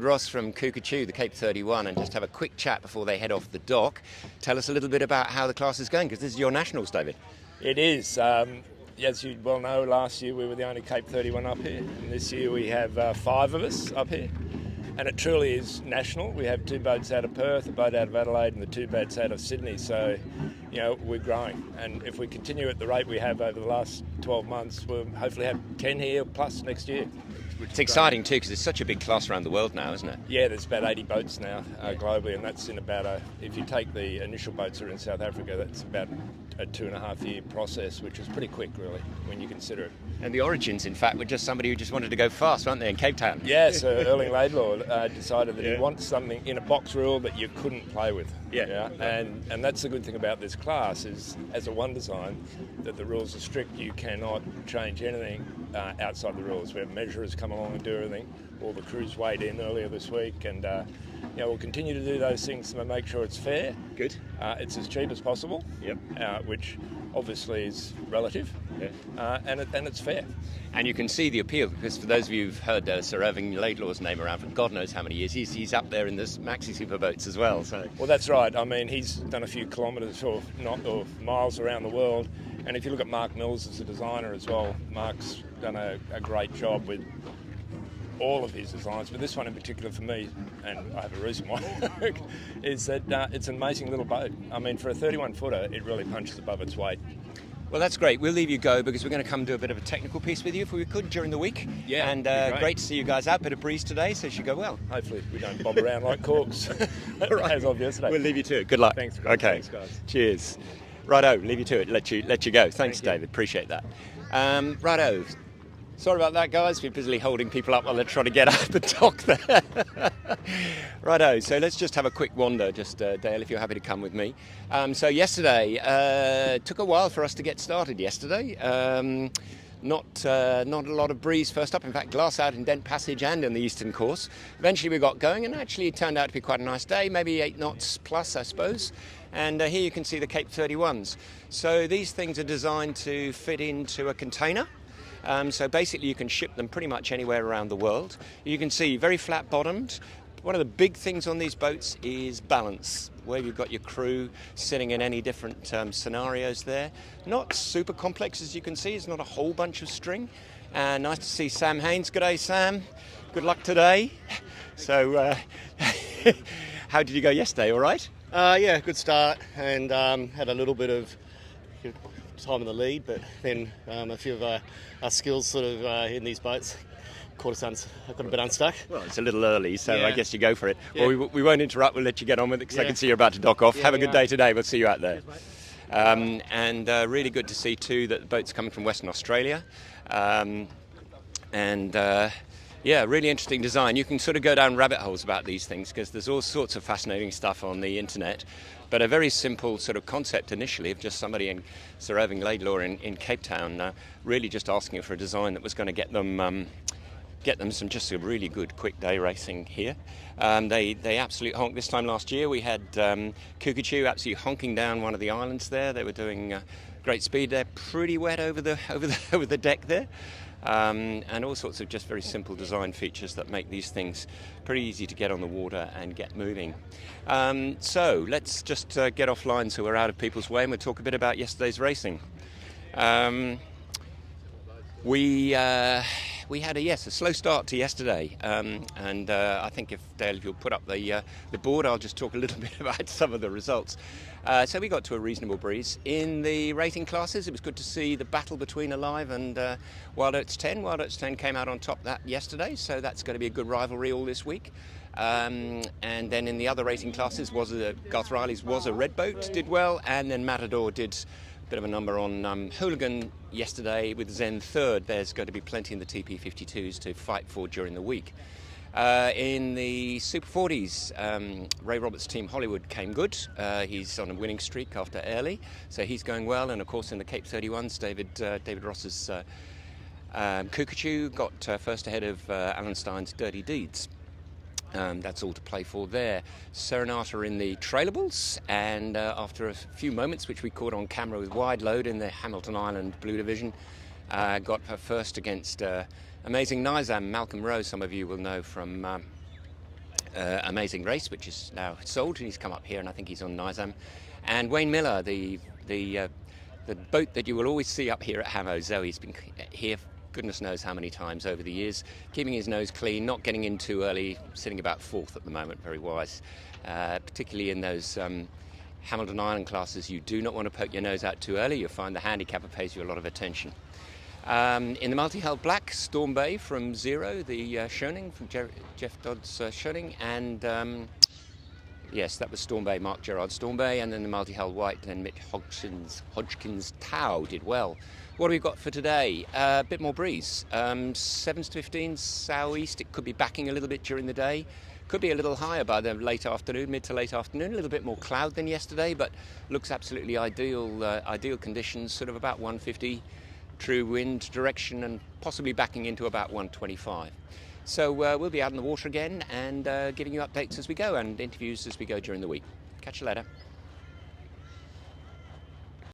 Ross from Kukukerchew, the Cape 31, and just have a quick chat before they head off the dock. Tell us a little bit about how the class is going, because this is your nationals, David. It is. As you well know, last year we were the only Cape 31 up here, and this year we have 5 of us up here. And it truly is national. We have 2 boats out of Perth, a boat out of Adelaide, and the 2 boats out of Sydney. So, we're growing. And if we continue at the rate we have over the last 12 months, we'll hopefully have 10 here plus next year. It's exciting too, because it's such a big class around the world now, isn't it? Yeah, there's about 80 boats now globally, and that's in about if you take the initial boats that are in South Africa, that's about a 2.5-year process, which is pretty quick, really, when you consider it. And the origins, in fact, were just somebody who just wanted to go fast, weren't they, in Cape Town? Yeah, so Erling Laidlaw decided that he wants something in a box rule that you couldn't play with. Yeah. And that's the good thing about this class is, as a one design, that the rules are strict. You cannot change anything outside the rules. We have measurers come along and do everything. All the crews weighed in earlier this week, and we'll continue to do those things to make sure it's fair. Good. It's as cheap as possible. Yep. Which obviously is relative. Yeah. And it's fair. And you can see the appeal, because for those of you who've heard Sir Erling Laidlaw's name around for God knows how many years, he's up there in this maxi super boats as well. So. Well, that's right. I mean, he's done a few kilometres or miles around the world. And if you look at Mark Mills as a designer as well, Mark's done a great job with all of his designs, but this one in particular for me, and I have a reason why, is that it's an amazing little boat. I mean, for a 31-footer, it really punches above its weight. Well, that's great. We'll leave you go, because we're going to come do a bit of a technical piece with you if we could during the week. Yeah, and great to see you guys out. Bit of breeze today, so it should go well. Hopefully we don't bob around like corks Right. as of yesterday. We'll leave you to it. Good luck. Thanks. Okay. Thanks, guys. Cheers. Righto, leave you to it. Let you go. Thanks, Thank you. David. Appreciate that. Righto. Sorry about that, guys. We're busily holding people up while they're trying to get out of the dock there. Righto, so let's just have a quick wander, Dale, if you're happy to come with me. So yesterday, took a while for us to get started yesterday. Not a lot of breeze first up. In fact, glass out in Dent Passage and in the eastern course. Eventually we got going, and actually it turned out to be quite a nice day, maybe 8 knots plus, I suppose. And here you can see the Cape 31s. So these things are designed to fit into a container. So basically you can ship them pretty much anywhere around the world. You can see very flat bottomed. One of the big things on these boats is balance, where you've got your crew sitting in any different scenarios there. Not super complex, as you can see. It's not a whole bunch of string. Nice to see Sam Haynes. Good day, Sam. Good luck today. So how did you go yesterday? All right? Yeah, good start, and had a little bit of time in the lead, but then a few of our skills sort of in these boats got a bit unstuck. Well, it's a little early, so Yeah. I guess you go for it. Yeah. Well, we won't interrupt. We'll let you get on with it, because I Yeah. can see you're about to dock off. Yeah, Have a we good are. day today. We'll see you out there. Cheers, mate. Really good to see, too, that the boat's coming from Western Australia. Really interesting design. You can sort of go down rabbit holes about these things, because there's all sorts of fascinating stuff on the internet. But a very simple sort of concept initially of just somebody in Sir Erling Laidlaw in Cape Town really just asking for a design that was going to get them some just a really good quick day racing here. They absolutely honked. This time last year we had Kukukerchew absolutely honking down one of the islands there. They were doing great speed. They're pretty wet over the deck there. And all sorts of just very simple design features that make these things pretty easy to get on the water and get moving. So let's just get offline so we're out of people's way, and we'll talk a bit about yesterday's racing. We had a slow start to yesterday, and I think if Dale, if you'll put up the board, I'll just talk a little bit about some of the results. So we got to a reasonable breeze in the rating classes. It was good to see the battle between Alive and Wild Oats 10. Wild Oats 10 came out on top that yesterday, so that's going to be a good rivalry all this week. And then in the other rating classes, Garth Riley's was a red boat, did well, and then Matador did a bit of a number on Hooligan yesterday with Zen third. There's going to be plenty in the TP52s to fight for during the week. In the Super 40s, Ray Roberts' team Hollywood came good. He's on a winning streak after early, so he's going well. And of course in the Cape 31s, David Ross's Kukukerchew got first ahead of Alan Stein's Dirty Deeds. That's all to play for there. Serenata in the trailables, and after a few moments, which we caught on camera with wide load in the Hamilton Island Blue Division, got her first against Amazing Nizam, Malcolm Rowe, some of you will know from Amazing Race, which is now sold, and he's come up here, and I think he's on Nizam. And Wayne Miller, the boat that you will always see up here at Hamo. Zoe's been here goodness knows how many times over the years, keeping his nose clean, not getting in too early, sitting about 4th at the moment, very wise. Particularly in those Hamilton Island classes, you do not want to poke your nose out too early. You'll find the handicapper pays you a lot of attention. In the multi-hull black, Storm Bay from Zero, the Schoening, from Jeff Dodd's Schoening, and yes, that was Storm Bay, Mark Gerard Storm Bay, and then the multi-hull white, and Mitch Hodgkins Tau did well. What have we got for today? A bit more breeze, 7s to 15s southeast. It could be backing a little bit during the day. Could be a little higher by the late afternoon, mid to late afternoon. A little bit more cloud than yesterday, but looks absolutely ideal. Ideal conditions, sort of about 150 true wind direction, and possibly backing into about 125. So we'll be out in the water again and giving you updates as we go and interviews as we go during the week. Catch you later.